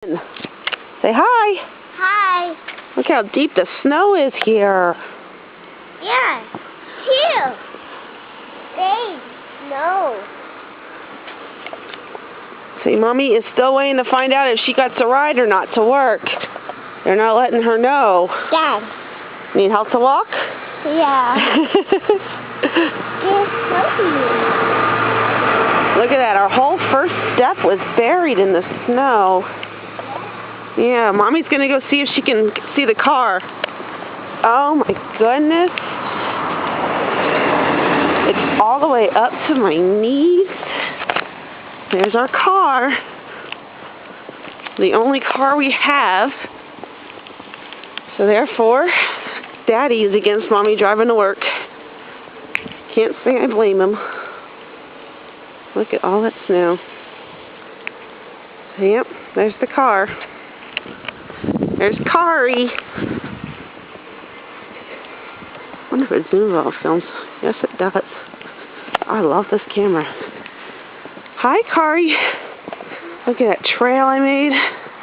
Say hi. Hi. Look how deep the snow is here. Yeah. Here. Big snow. See, Mommy is still waiting to find out if she got to ride or not to work. They're not letting her know. Dad. Need help to walk? Yeah. Look at that. Our whole first step was buried in the snow. Yeah, Mommy's going to go see if she can see the car. Oh my goodness. It's all the way up to my knees. There's our car. The only car we have. So therefore, Daddy is against Mommy driving to work. Can't say I blame him. Look at all that snow. So, yep, there's the car. There's Kari. I wonder if it zooms all films. Yes, it does. I love this camera. Hi, Kari. Look at that trail I made.